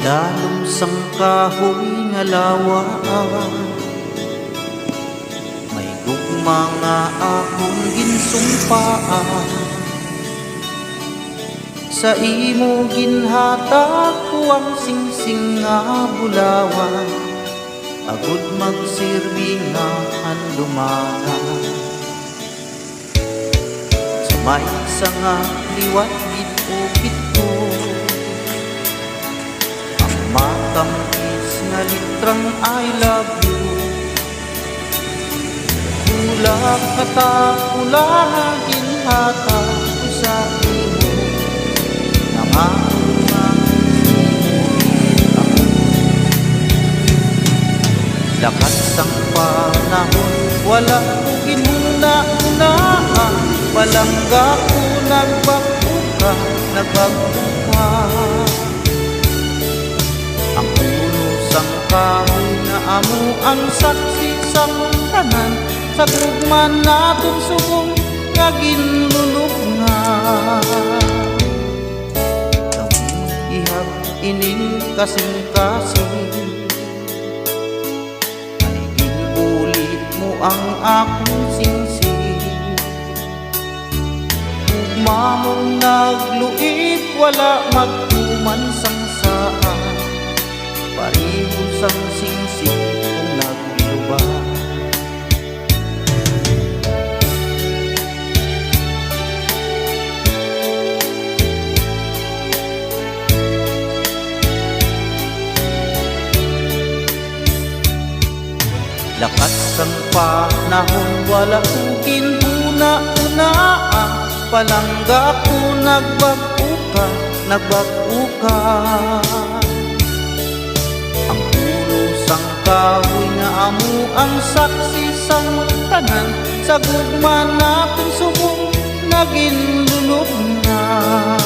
ilalom sang kahoy nga lawa, may gugma nga akong ginsumpaan. Sa imo ginhatag ko ang singsing nga bulawan, agud magsirbi nga handumanan. Sa may isa nga liwat gid ko, ang matamis nga litrang I love you. Kulak katakulang ginhatag ko sa imo, lakat sang panahon, wala ko ginuna-unaan. Palangga ko nagbakuka, nagbakuka. Ang ulo sang kahoy na amo ang saksi sang tanan, sa gugman naton subong nga ginlulubngan. Ihap ining kasing-kasing, ay ginulit mo ang akong singsing. Ugma mong nagluit, wala magtuman sang saan, pareho sang singsing kung nagluba. Lakas sang panahon, wala kong kinuna-unaan. Palangga ko nagbakuka, nagbakuka. Ang ulo sang kahoy nga amo ang saksi sang tanan, sa gugma natin subong naginlulubngan.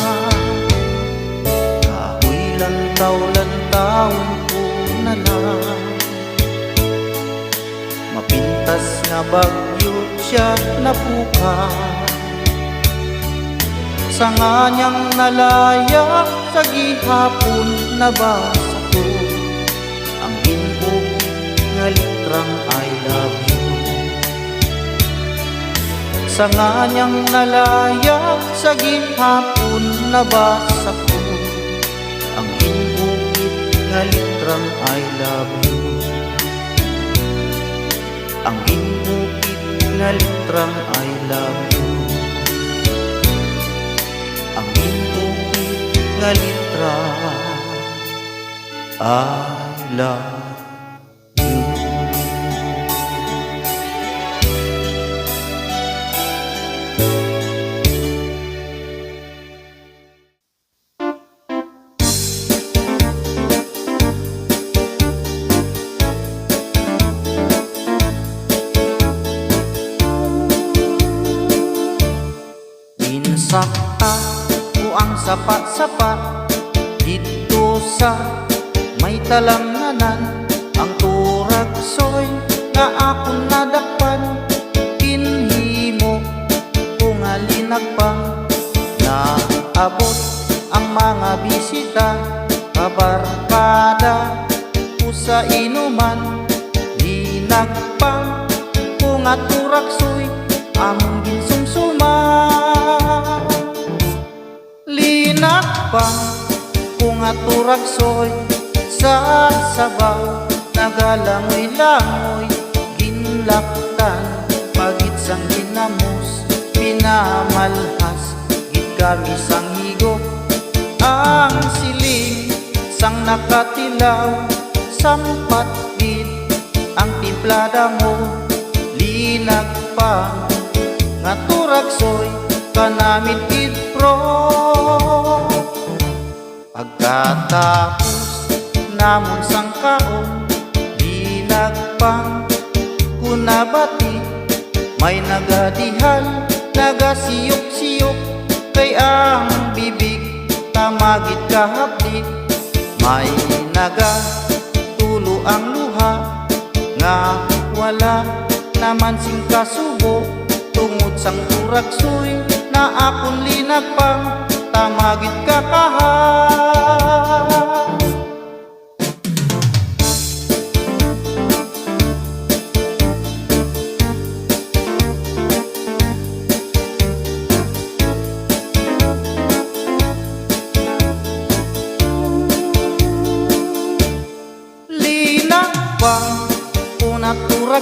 Kahoy lantaw-lantaw ko na lang, mapintas nga bagyo siya napuka. Sa nganyang nalaya, sa gihapon nabasa ko ang inbog nga litrang I love you. Sa nganyang nalaya, sa gihapon nabasa ko ang inbog nga litrang I love you. Ang inbukid nga litrang I love you. Ang inbukid nga litrang I love you. Sakta ko ang sapat-sapat dito sa may talanganan. Ang turaksoy nga akong nadakpan, kinhimo ko nga linagpang. Naabot ang mga bisita, kabarkada ko sa inuman. Linagpang ko nga turaksoy, among ginsumsuman. Linakpang ko nga turaksoy, sa sabaw nagalangoy-langoy. Ginlaptan pagit sang ginamos, pinamalhas gid kami sang higop. Ang siling sang nakatilaw, sampat gid ang timplada mo. Linakpang nga turaksoy, kanamit gid pro. Pagkatapos namon sang kaon, linagpang kunabati. May nagadihal, nagasiyok-siyok, kay ang bibig tamagit kahapdi. May nagatulo ang luha, nga wala naman sing kasubo. Tungod sang turaksoy na akong linagpang, tamagit ka kaha.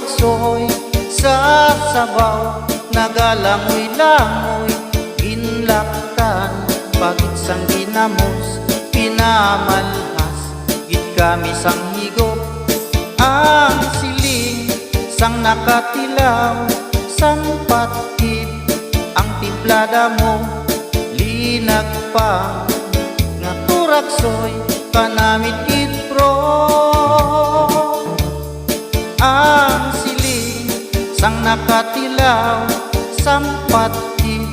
turaksoy sa sabaw, nagalangoy-langoy, ginlaktan, pagit sang ginamos, pinamalhas, gid kami sang higop, ang siling sang nakatilaw, sang patid, ang timplada mo, linag pa, nga turaksoy, kanamit itpro. Ang siling sang nakatilaw, sang patid,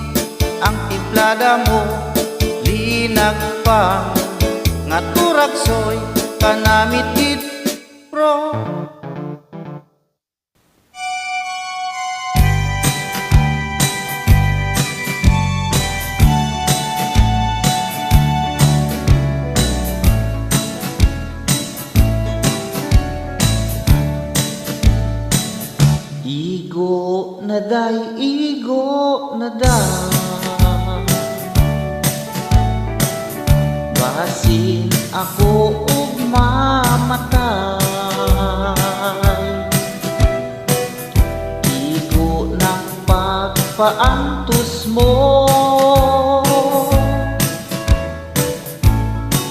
ang timplada mo, linag pa, nga turaksoy, kanamit itpro. Igo na day, igo na day, basin ako ug mamatay. Igo ng pagpaantos mo,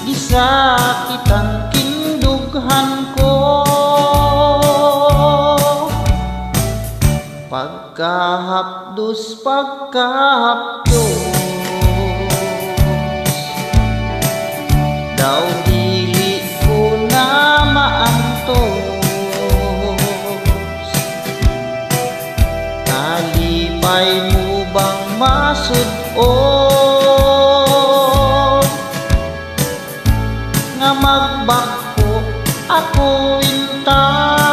gisakit ang kindughan ko. Pagkahapdos, pagkahapdos, daw dili ko na maantos. Kalipay mo bang masud-on, nga magbako ako intang.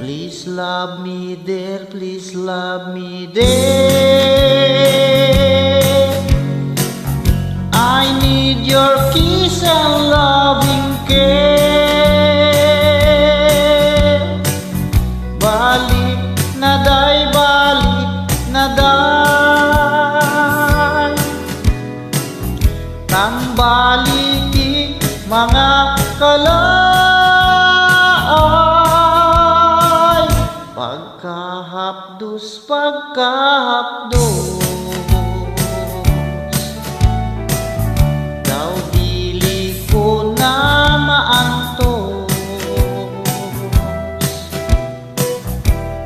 Please love me there, please love me there. I need your kiss and loving care. Balik na day, balik na day, tambaliki mga kalay. Pagkahapdos, pagkahapdos, daw dili ko na maantos.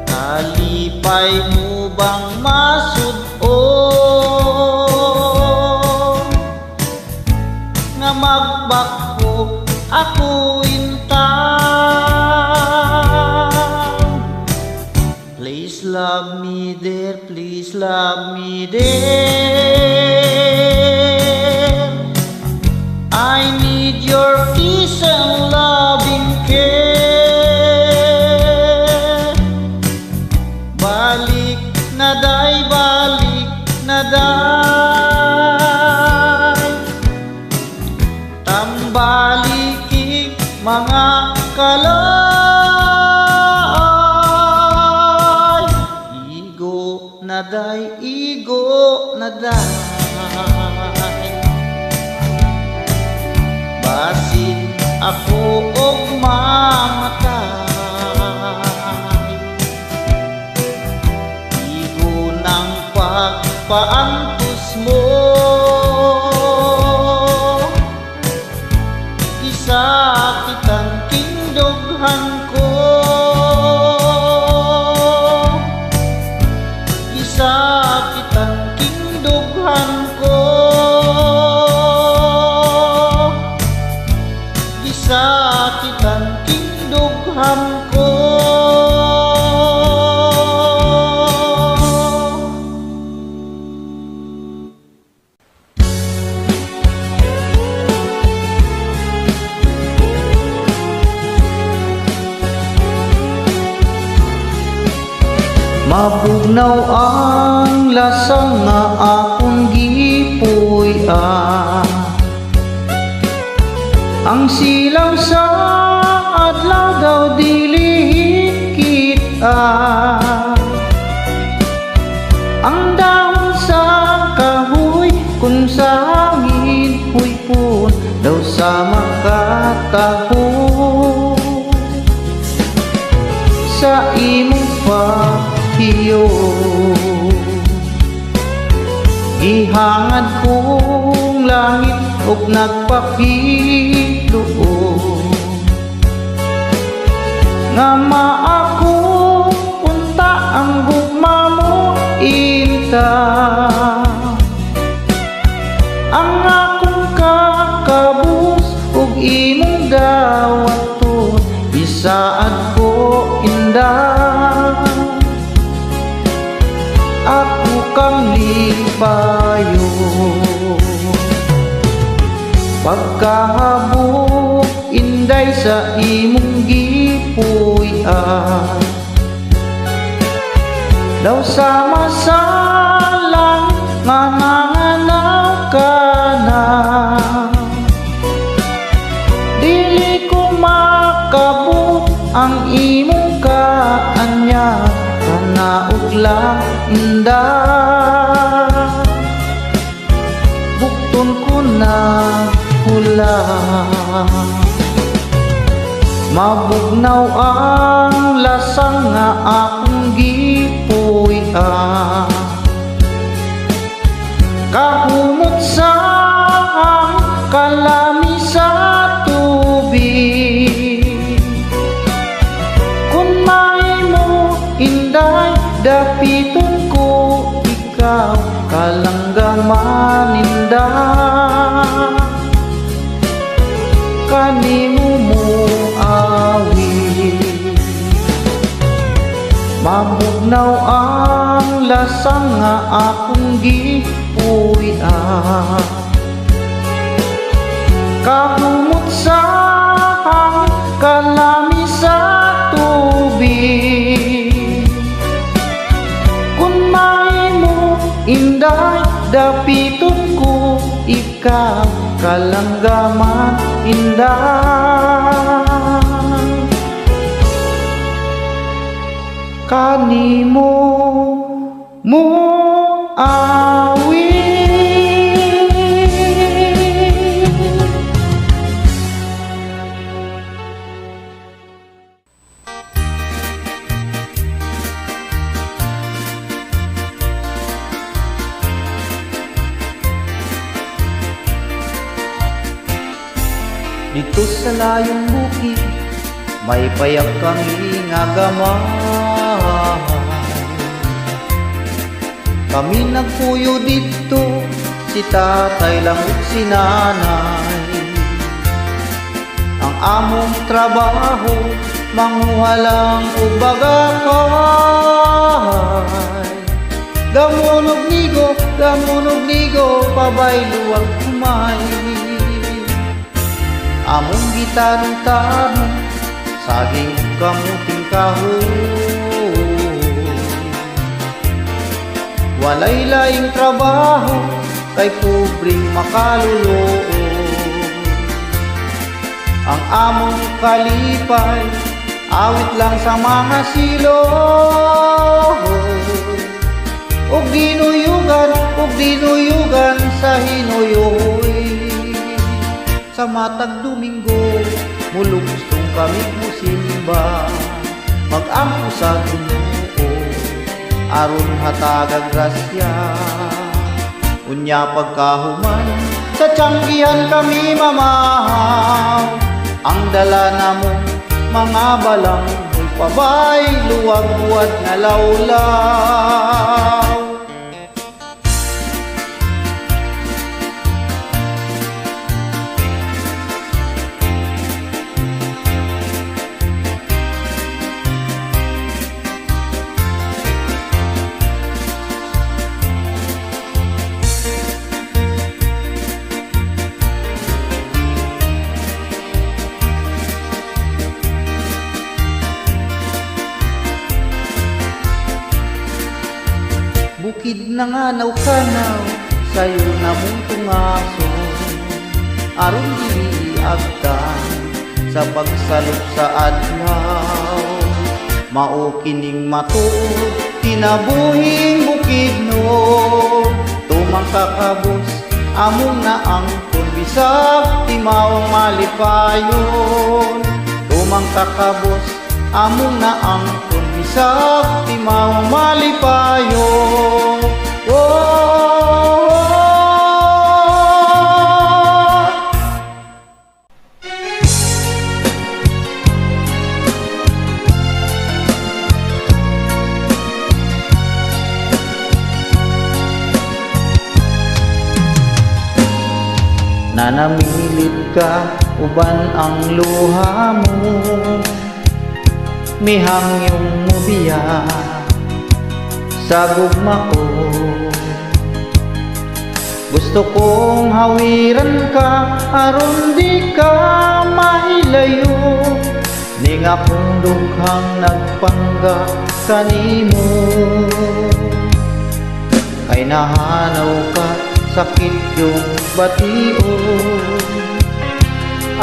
Kalipay mo bang masud-on, nga magbako ako intang. Please love me there, please love me there. I need your kiss and loving care. Balik na day, balik na day, tambaliki mga kalay. Igo na day, igo na day, basin ako og mamatay. Igo ng pagpaantos mo, gisakit ang kindughan ko. Gisakit ang kindughan ko. Gisakit ang kindughan ko. Mapugnaw ang lasang nga akong gipuy-an, ang silang sa adlaw daw dili kita, ang dahon sa kahoy kung sa hangin puypon daw sa makatahon. Gihangad kong langit ug nagpakiloo nga maako unta ang gugma mo inta. Ang akong kakabus ug imong dawaton bisaad ko indah. Ako kang lipayo pagkahabok inday sa imong gipuy-an. Daw sama-salang nga nanganaw ka na, dili ko makabut ang imong kaanya. Kanaog lang indah, bukton ko na hula. Mabugnaw ang lasang nga akong gipuy-an. Kahumot sa kalami sa tubig, kun mahimo inday dapiton ko ikaw kalanggaman indah. Kanimo mo awit, mabugnaw ang lasang nga akong gipuy-an. Kahumot sa kalami sa tubig, kun mahimo inday dapiton ko ikaw kalanggaman indah. Kanimo mo awit. Dito sa layong bukid, may payak kang ingagamay. Kami nagpuyo dito, si tatay lang ug si nanay. Ang among trabaho, manguha lang ug bagakay. Gamunog nigo, pabaylo ang kumay. Among gitanong-tanong, saging kamuting kahoy. Walay laing trabaho, kay pobreng makaluloo. Ang among kalipay, awit lang sa mga silong. Ug dinuyugan sa hinuyoy. Sa matag Domingo, mulugstong kami musimba, mag-ampo sa Ginoo, aron hatagag grasya. Unya pagkahuman, sa tiyanggihan kami mamahaw. Ang dala namong mga balang, pabay, luwag buwad na lawlaw. Bukid na nga naw-kanaw, sayo na mong tungaso, aron diagtan sa pagsalop sa adlaw. Maukining matuod, tinabuhing bukid no, tumang kakabos, among naangkon, bisag timawang malipayon. Tumang kakabos, among naangkon, bisag timawang malipayon. Oh, na namilit ka uban ang luha mo. Mihangyong mubiya sa gugma ko. Gusto kong hawiran ka aron di ka mahilayo, ning akong dughang nagpangga kanimo. Kay nahanaw ka sakit yung batio,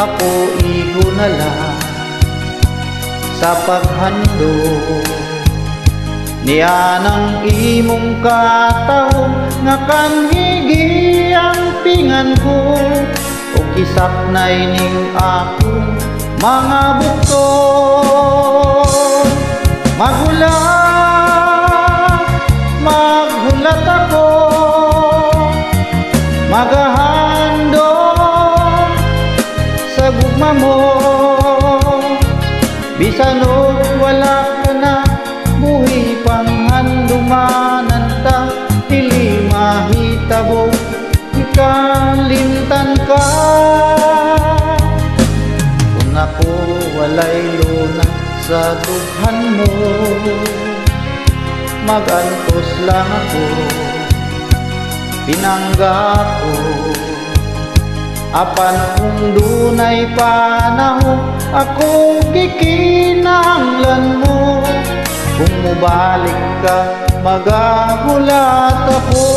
ako igo na lang sa paghando. Niya ng imong katao nga kanhigi ang pingan ko, o kisaknay ning akong mga bukto. Maghulat ako, magahandog sa gugma mo. Bisan og wala ka na, buhi pang handumanan ta, dili mahitabo ikalimtan ka. Kung ako walay luna sa dughan mo, magantos lang ako, pinangga ko. Apan kung dunay panahon, ako kikinahanglan mo. Kung mubalik ka, magahulat ako.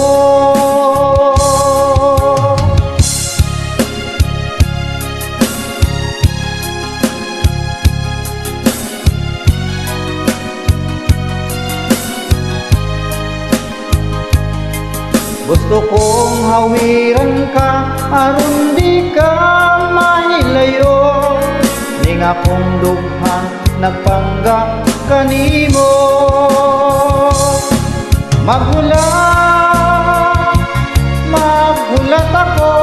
Gusto kong hawiran ka aron di ka mahilayo, ning akong dughang nagpangga kanimo. Maghulat ako,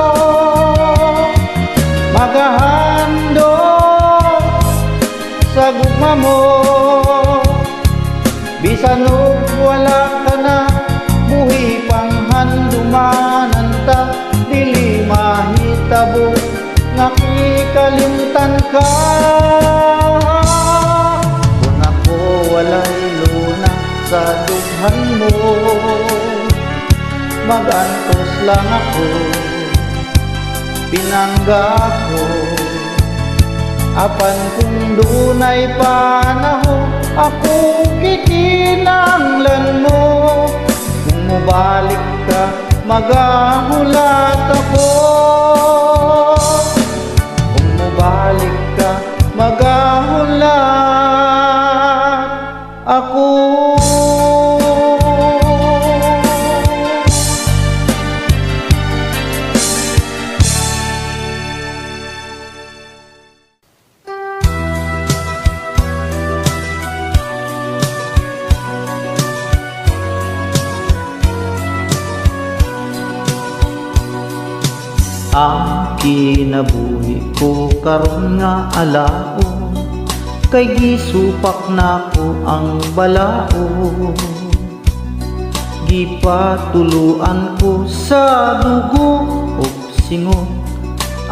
magahandog sa gugma mo. Bisan og wala ka na, buhi pang handumanan ta, dili mahitabo nga kikalimtan ka. Kung ako walay luna sa dughan mo, magantos lang ako, pinangga ko. Apan kung dunay panahon, ako kikinahanglan mo. Kung mubalik ka, magahulat ako. Kung mubalik ka, magahulat ako. Ang kinabuhi ko karon nga alao, kay gisupak nako ang balao. Gipatuluan ko sa dugo ug singot,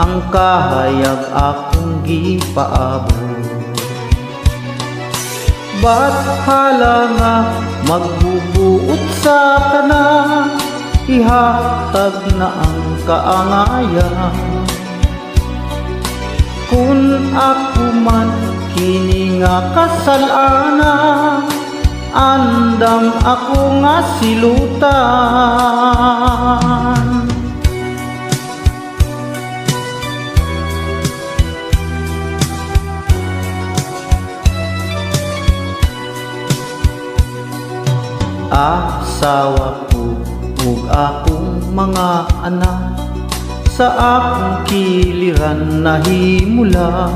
ang kahayag akong gipaabot. Bahala nga magbubuot sa tanan, ihatag na ang kaangayan. Kung ako man kini nga kasalana, andam ako nga silutan. Asawa ko ug akong mga anak, sa akong kiliran nahimula.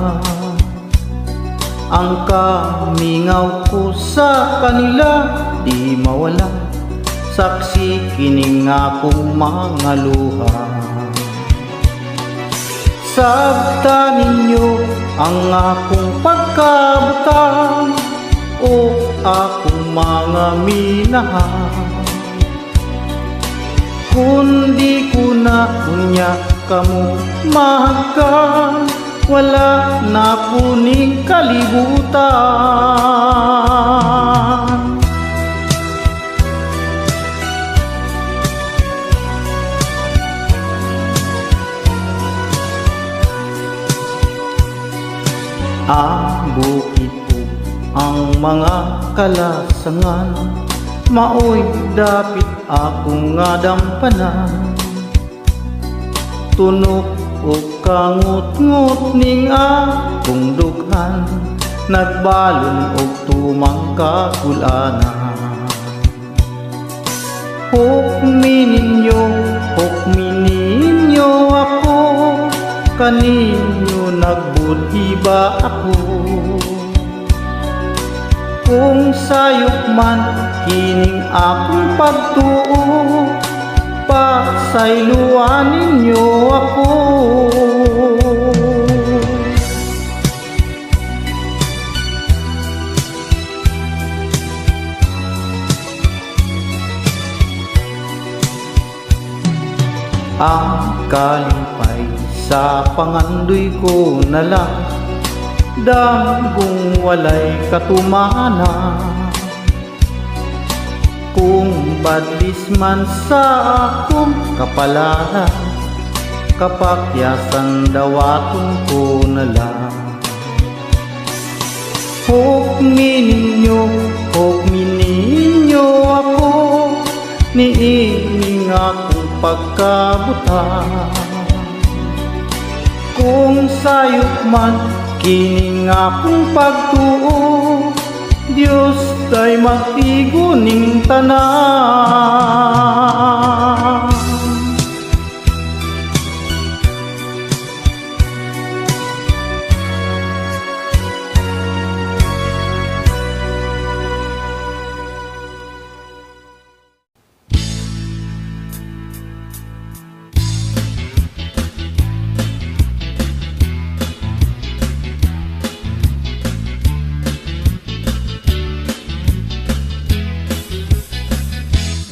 Ang kamingaw ko sa kanila di mawala, saksi kining akong mga luha. Sabta ninyo ang akong pagkabutang, o akong mga minahan. Kundi ko na unya kamo mahagkan, wala na puning kalibutan. Ang bukid po ang mga kalasangan, maoy dapit akong nga dampanan. Tunok o kangut-ngut ning akong dughan, nagbalon og tumang kakulanan. Hukmi ninyo ako, kaninyo nagbudhi ba ako? Kung sayop man kining akong pagtuo, pasayloan ninyo ako. Ang kalipay sa pangandoy ko na lang, dagong walay katumana. Kung badlis man sa akong kapalaran, kapakyasan dawaton ko na lang. Hukmi ninyo ako, niining akong pagkabutan. Kung sayop man kining akong pagtuo, Diyos tay magtiguning tanan.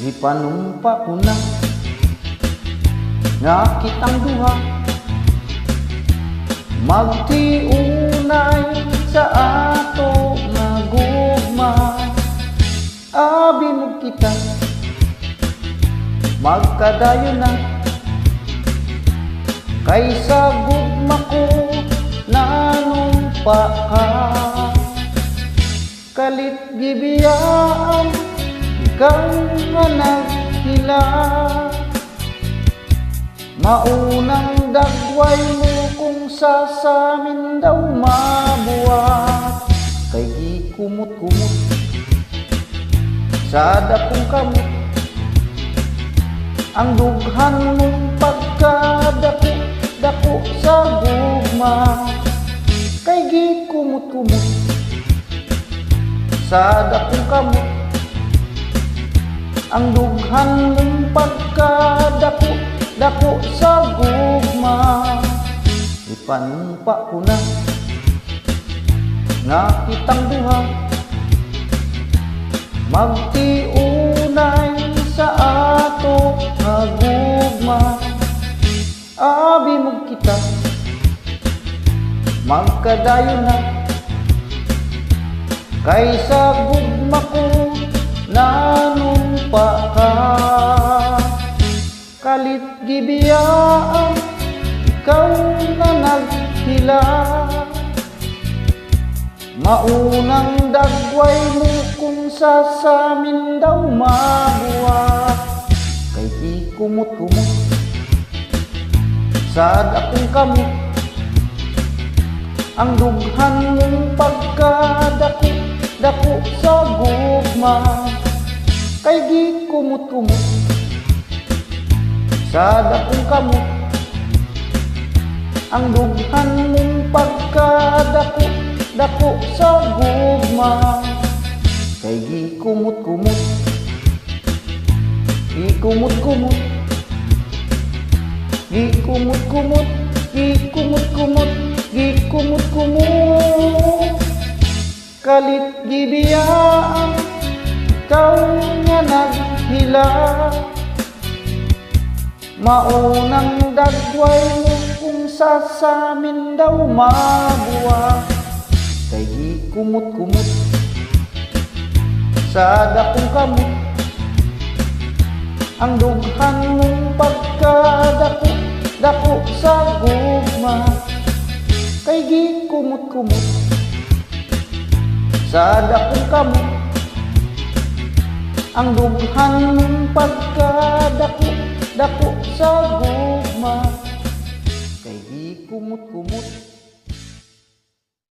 Ipanumpa ko na nga kitang duha, magtiunay sa ato nga gugma. Abi mo kita magkadayon na, kaysa gugma ko nanumpa ka. Kalit gibiyaan ikaw nga naghila, maunang dagway mo kung sasamin daw mabuhat. Kay gikumot-kumot sa dakong kamot, ang dughan mong pagkadako-dako sa gugma. Kay gikumot-kumot sa dakong kamot, ang dughan mong pagkadako-dako sa gugma. Ipanumpa ko na nga kitang duha, magtiunay sa ato nga gugma. Abi mo kita magkadayon na, kaysa gugma ko nanumpa ka. Kalit gibiyaan ikaw na naghila, maunang dagway mo kung sasamin daw mabuhat. Kay gikumot-kumot sa dakong kamot, ang dughan mong pagkadako-dako sa gugma. Kay gikumot-kumot sa dakong kamot, ang dughan mong pagkadako-dako sa gugma. Kay gikumot-kumot, gikumot-kumot, gikumot-kumot, gikumot-kumot, gikumot-kumot. Kalit gibiyaan ikaw nga naghila, Maunang dagway mo kung sasamin daw mabuwa. Kay di kumot-kumot sa dakong kamot, ang dughan mong pagkadako-dako sa gugma. Kay di kumot-kumot sa dakong kamot, ang dughan mong pagkadako-dako sa gugma. Kay di kumot-kumot